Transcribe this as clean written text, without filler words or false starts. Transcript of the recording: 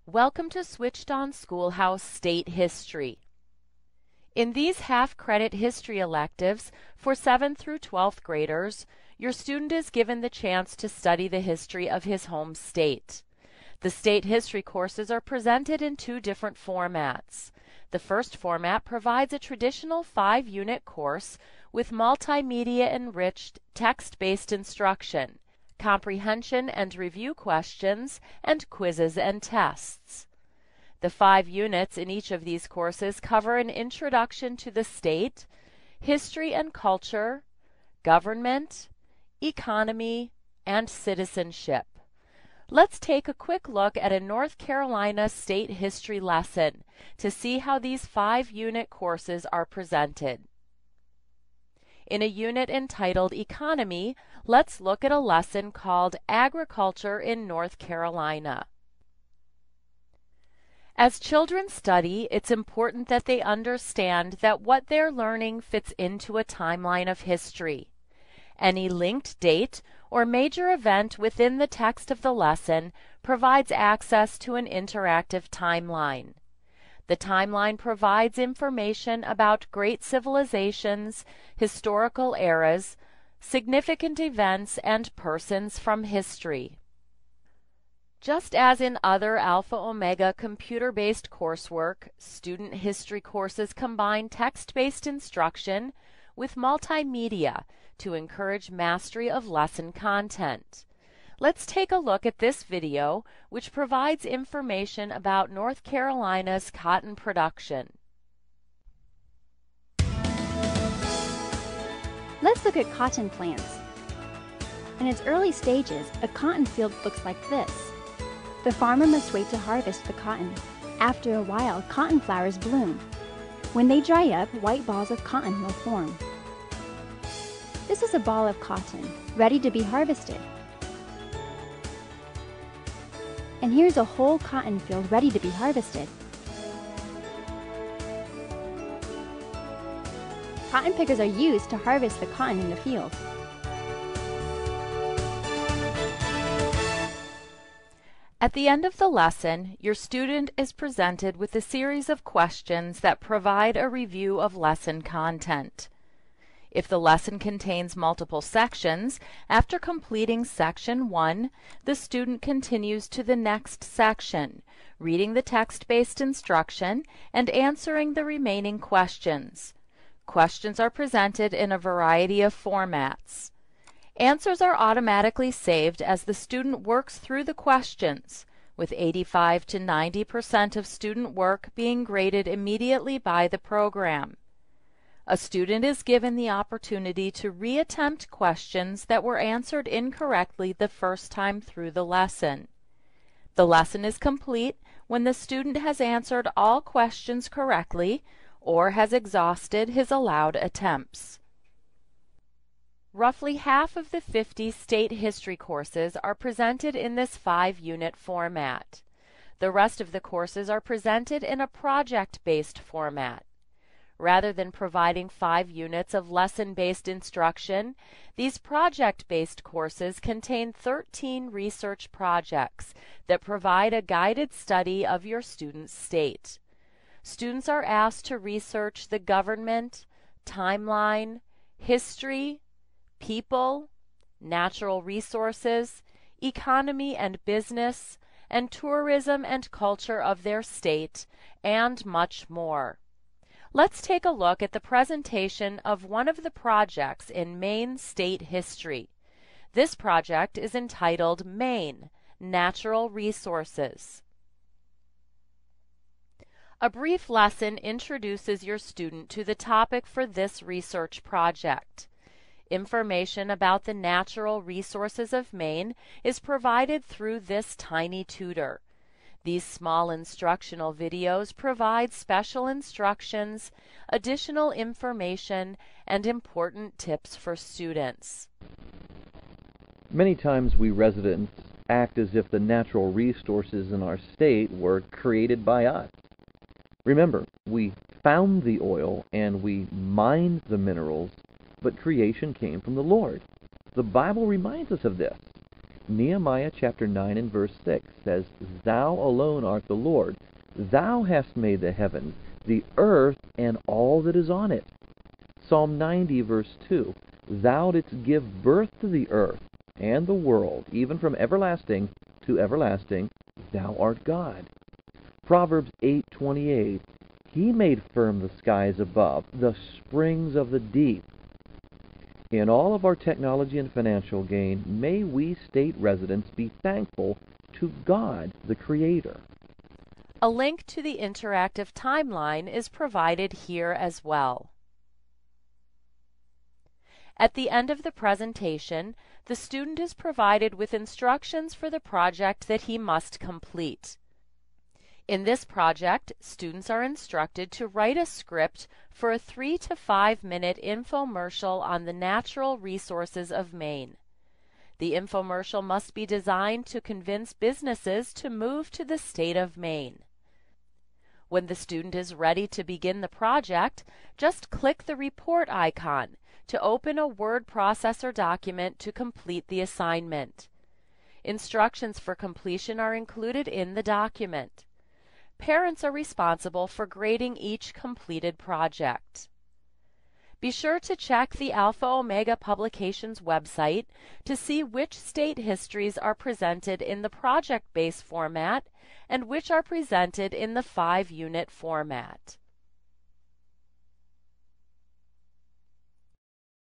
Welcome to Switched On Schoolhouse State History. In these half-credit history electives for 7th through 12th graders, your student is given the chance to study the history of his home state. The state history courses are presented in two different formats. The first format provides a traditional 5-unit course with multimedia-enriched text-based instruction, comprehension and review questions, and quizzes and tests. The 5 units in each of these courses cover an introduction to the state, history and culture, government, economy, and citizenship. Let's take a quick look at a North Carolina state history lesson to see how these 5-unit courses are presented. In a unit entitled Economy, let's look at a lesson called Agriculture in North Carolina. As children study, it's important that they understand that what they're learning fits into a timeline of history. Any linked date or major event within the text of the lesson provides access to an interactive timeline. The timeline provides information about great civilizations, historical eras, significant events, and persons from history. Just as in other Alpha Omega computer-based coursework, student history courses combine text-based instruction with multimedia to encourage mastery of lesson content. Let's take a look at this video, which provides information about North Carolina's cotton production. Let's look at cotton plants. In its early stages, a cotton field looks like this. The farmer must wait to harvest the cotton. After a while, cotton flowers bloom. When they dry up, white balls of cotton will form. This is a ball of cotton, ready to be harvested. And here's a whole cotton field ready to be harvested. Cotton pickers are used to harvest the cotton in the field. At the end of the lesson, your student is presented with a series of questions that provide a review of lesson content. If the lesson contains multiple sections, after completing section 1, the student continues to the next section, reading the text-based instruction and answering the remaining questions. Questions are presented in a variety of formats. Answers are automatically saved as the student works through the questions, with 85 to 90% of student work being graded immediately by the program. A student is given the opportunity to reattempt questions that were answered incorrectly the first time through the lesson. The lesson is complete when the student has answered all questions correctly or has exhausted his allowed attempts. Roughly half of the 50 state history courses are presented in this 5-unit format. The rest of the courses are presented in a project-based format. Rather than providing 5 units of lesson-based instruction, these project-based courses contain 13 research projects that provide a guided study of your student's state. Students are asked to research the government, timeline, history, people, natural resources, economy and business, and tourism and culture of their state, and much more. Let's take a look at the presentation of one of the projects in Maine state history. This project is entitled Maine, Natural Resources. A brief lesson introduces your student to the topic for this research project. Information about the natural resources of Maine is provided through this tiny tutor. These small instructional videos provide special instructions, additional information, and important tips for students. Many times we residents act as if the natural resources in our state were created by us. Remember, we found the oil and we mined the minerals, but creation came from the Lord. The Bible reminds us of this. Nehemiah chapter 9 and verse 6 says, Thou alone art the Lord. Thou hast made the heavens, the earth, and all that is on it. Psalm 90 verse 2, Thou didst give birth to the earth and the world, even from everlasting to everlasting, Thou art God. Proverbs 8:28, He made firm the skies above, the springs of the deep. In all of our technology and financial gain, may we state residents be thankful to God, the Creator. A link to the interactive timeline is provided here as well. At the end of the presentation, the student is provided with instructions for the project that he must complete. In this project, students are instructed to write a script for a 3 to 5 minute infomercial on the natural resources of Maine. The infomercial must be designed to convince businesses to move to the state of Maine. When the student is ready to begin the project, just click the report icon to open a word processor document to complete the assignment. Instructions for completion are included in the document. Parents are responsible for grading each completed project. Be sure to check the Alpha Omega Publications website to see which state histories are presented in the project-based format and which are presented in the 5-unit format.